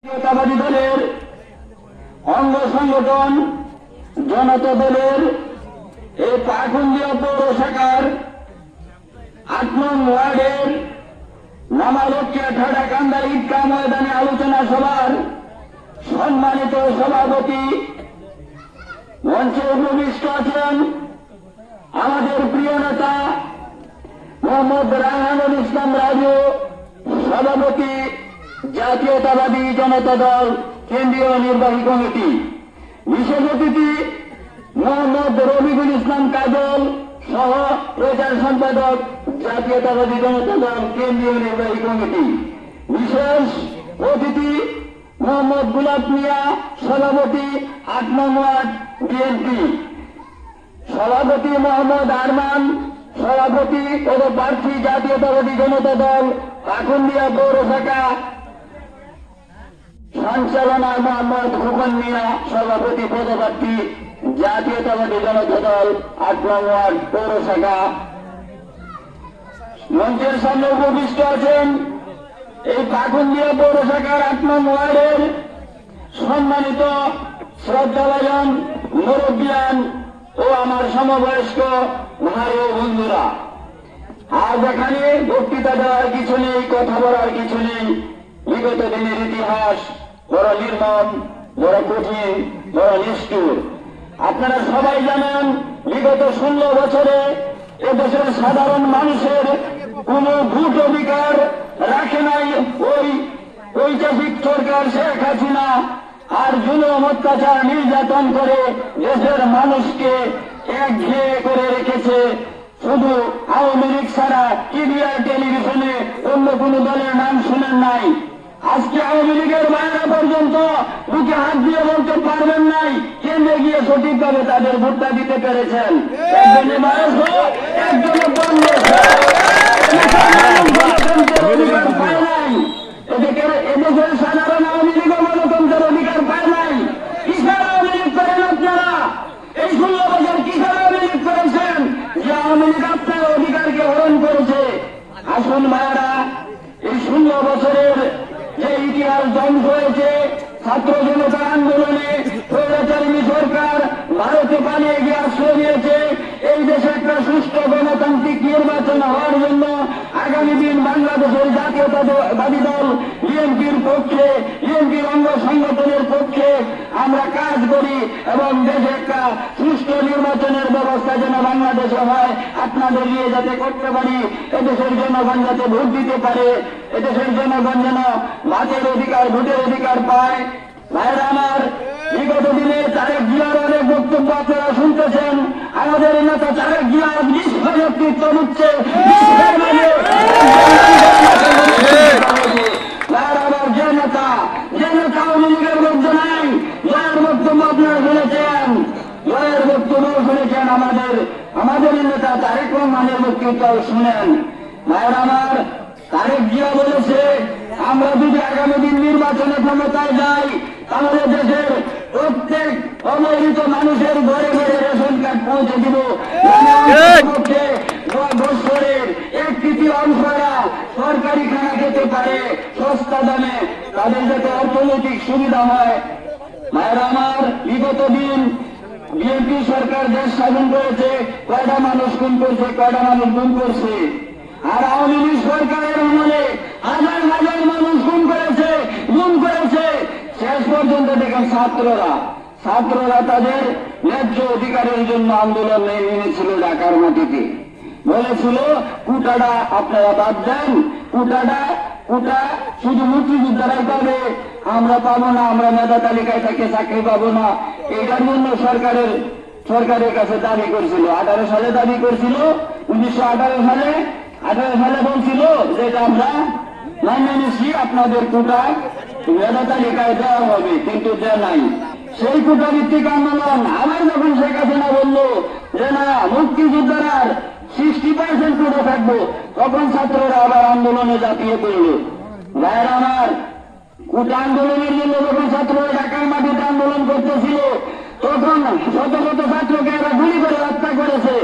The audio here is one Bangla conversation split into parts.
জাতীয়তাবাদী দলের অঙ্গ সংগঠন জনতা দলের এই পাকুন্দিয়া পৌর শাখার ৮ নং ওয়ার্ডের নামালক্ষিয়া ঠাডাকান্দা ঈদগাহ ময়দানে আলোচনা সভার সম্মানিত সভাপতি মঞ্চে উপবিষ্ট আছেন আমাদের প্রিয় নেতা মোহাম্মদ রায়হানুল ইসলাম রাজু, সভাপতি জাতীয়তাবাদী জনতা দল কেন্দ্রীয় নির্বাহী কমিটি, বিশেষ অতিথি মোহাম্মদ রবিকুল ইসলাম কাজল সহ প্রচার সম্পাদক জাতীয়তাবাদী জনতা দল কেন্দ্রীয় নির্বাহী কমিটি, বিশেষ অতিথি মোহাম্মদ গুলাব মিয়া, সভাপতি ৮ নং ওয়ার্ড বিএনপি, সভাপতি মোহাম্মদ আরমান, সভাপতি পদপ্রার্থী জাতীয়তাবাদী জনতা দল পাকুন্দিয়া পৌর শাখা, সঞ্চালনায় মোহাম্মদ খোকন মিয়া, সভাপতি পদপ্রার্থী জাতীয়তাবাদী জনতা দল ৮ নং ওয়ার্ড পৌর শাখা। মঞ্চের সামনে উপবিষ্ট আছেন এই পাকুন্দিয়া পৌর শাখার ৮ নং ওয়ার্ডের সম্মানিত শ্রদ্ধাভাজন মুরব্বিয়ান ও আমার সমবয়স্ক ভাই ও বন্ধুরা। আজ এখানে বক্তৃতা দেওয়ার কিছু নেই, কথা বলার কিছু নেই। বিগত দিনের ইতিহাস বড় নির্মম, বড় কঠিন, বড় নিষ্ঠুর। আপনারা সবাই জানেন বিগত 16 বছরে এদেশের সাধারণ মানুষের কোন ভোট অধিকার রাখে নাই ওই ঐতিহাসিক সরকার শেখ হাসিনা। আর জুলুম, অত্যাচার, নির্যাতন করে দেশের মানুষকে একঘেয়ে করে রেখেছে। শুধু আওয়ামী লীগ ছাড়া টিভি আর টেলিভিশনে অন্য কোন দলের নাম শুনেন নাই। আজকে আওয়ামী লীগের বাইরে পর্যন্ত বুকে হাত দিয়ে বলতে পারবেন নাই কেন্দ্রে গিয়ে সঠিকভাবে তাদের ভোটটা দিতে পেরেছেন। একজনে বয়স, একজনে কংগ্রেস গণতন্ত্রের অধিকার পায় নাই। এদেশের সাধারণ আওয়ামী লীগও গণতন্ত্রের অধিকার পায় নাই। কিসের আওয়ামী লীগ করেন আপনারা? এই 16 বছর কিসের আওয়ামী লীগ করেছেন যে আওয়ামী লীগ আপনার অধিকারকে হরণ করেছে? আসুন ভাইয়েরা, এই 16 বছরের যে ইতিহাস ধ্বংস হয়েছে ছাত্র জনতার আন্দোলনে, স্বৈরাচারী সরকার ভারতে পালিয়ে গিয়ে আশ্রয় নিয়েছে। এই দেশে একটা সুষ্ঠু গণতান্ত্রিক নির্বাচন হওয়ার জন্য আগামী দিন বাংলাদেশের জাতীয়তাবাদী দল বিএনপির পক্ষে, বিএনপির অঙ্গ সংগঠনের পক্ষে আমরা কাজ করি এবং দেশে একটা সুষ্ঠু নির্বাচনের ব্যবস্থা যেন বাংলাদেশে হয় আপনাদের নিয়ে যাতে করতে পারি, এদেশের জনগণ যাতে ভোট দিতে পারে, এদেশের জনগণ যেন ভাতের অধিকার, ভোটের অধিকার পায়। ভাইরা আমার, বিগত দিনে তারেক জিয়ার অনেক বক্তব্য আপনারা শুনতেছেন। আমাদের নেতা তারেক জিয়া বিশ্ব নেতৃত্ব দিচ্ছে। আমার যে নেতা আওয়ামী লীগের মধ্যে নাই, জয়ের বক্তব্য আপনারা শুনেছেন, জয়ের বক্তব্য শুনেছেন। আমাদের নেতা তারেক রহমানের বক্তব্যটাও শুনেন। ভাইরা আমার, তারেক জিয়া বলেছে আমরা যদি আগামী দিন নির্বাচনে ক্ষমতায় যাই তাহলে দেশের প্রত্যেক অবহেলিত মানুষের ঘরে ঘরে রেশন কার্ড পৌঁছে দিব। বছরের 1/3 অংশরা সরকারি খানা খেতে পারে সস্তা দামে, তাদের যাতে অর্থনৈতিক সুবিধা হয়। ভাইরা আমার, বিগত দিন বিএনপি সরকার দেশ শাসন করেছে, কয়টা মানুষ খুন করছে, কয়টা মানুষ গুম করছে? আর আওয়ামী লীগ সরকারের আমলে হাজার হাজার মানুষ খুন করেছে, গুম করেছে। শেষ পর্যন্ত দেখেন ছাত্ররা তাদের ন্যায্য অধিকারের জন্য আন্দোলন নেমেছিল ঢাকার মাটিতে। বলেছিল কুটাটা আপনারা বাদ দেন, কুটা শুধু মুক্তিযোদ্ধারাই পাবে, আমরা পাবো না, আমরা মেধা তালিকায় থেকে চাকরি পাবো না। এটার জন্য সরকারের কাছে দাবি করছিল, 18 সালে দাবি করছিল, 1918 সালে বলছিল যে আমরা মানিয়ে নিচ্ছি, আপনাদের কোটা মেধা তালিকায় দেওয়া হবে, কিন্তু দেয় নাই। সেই কোটা ভিত্তিক আন্দোলন আবার যখন শেখ হাসিনা বলল যে না মুক্তিযোদ্ধারা 60% কোটা থাকবো, তখন ছাত্ররা আবার আন্দোলনে ঝাঁপিয়ে পড়ল। ভাইয়ের আমার, কোটা আন্দোলনের জন্য যখন ছাত্ররা ঢাকার মাটিতে আন্দোলন করতেছিল তখন শত শত ছাত্রকে এরা গুলি করে হত্যা করেছে।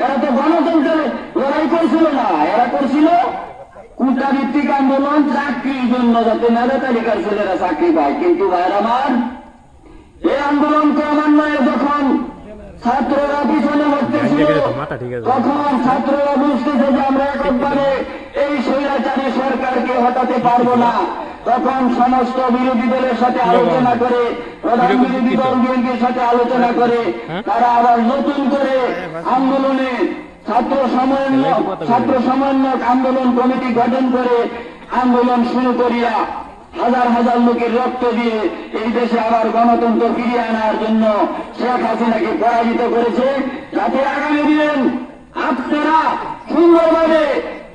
এরা তো গণতন্ত্রের লড়াই করছিল না, এরা করছিল কোটা ভিত্তিক আন্দোলন চাকরির জন্য, যাতে মেধা তালিকার ছেলেরা চাকরি পায়। কিন্তু ভাইয়ের আমার, এই আন্দোলন ক্রমান্বয়ে যখন ছাত্ররা পিছনে হচ্ছিল, তখন ছাত্ররা বুঝতেছে যে আমরা একবারে এই স্বৈরাচারী সরকারকে হটাতে পারবো না। তখন সমস্ত বিরোধী দলের সাথে আলোচনা করে, প্রধান বিরোধী দল বিএনপির সাথে আলোচনা করে তারা আবার নতুন করে আন্দোলনে ছাত্র সমন্বয়ক আন্দোলন কমিটি গঠন করে আন্দোলন শুরু করিয়া হাজার হাজার লোকের রক্ত দিয়ে এই দেশে আবার গণতন্ত্র ফিরিয়ে আনার জন্য শেখ হাসিনাকে পরাজিত করেছে, যাতে আগামী দিন আপনারা সুন্দরভাবে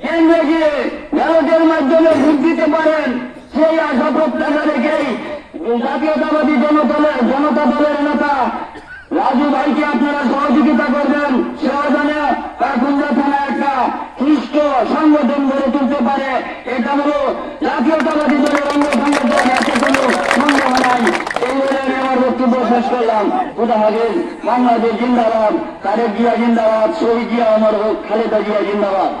কেন্দ্রে গিয়ে ব্যালটের মাধ্যমে ভোট দিতে পারেন, সেই আশা প্রত্যাশা রেখেই জাতীয়তাবাদী জনতা দলের নেতা রাজু ভাইকে আপনারা সহযোগিতা করবেন। সেখানে কাকুন্দা থানা একটা সুষ্ঠ সংগঠন গড়ে তুলতে পারে, এটা হলো জাতীয়তাবাদী দলের অঙ্গ সংগঠন, এতে কোনো সন্দেহ নাই। এই বলে আমি আমার বক্তব্য শেষ করলাম। খোদা হাফেজ। বাংলাদেশ জিন্দাবাদ, তারেক জিয়া জিন্দাবাদ, শহীদ জিয়া অমর হোক, খালেদা জিয়া জিন্দাবাদ।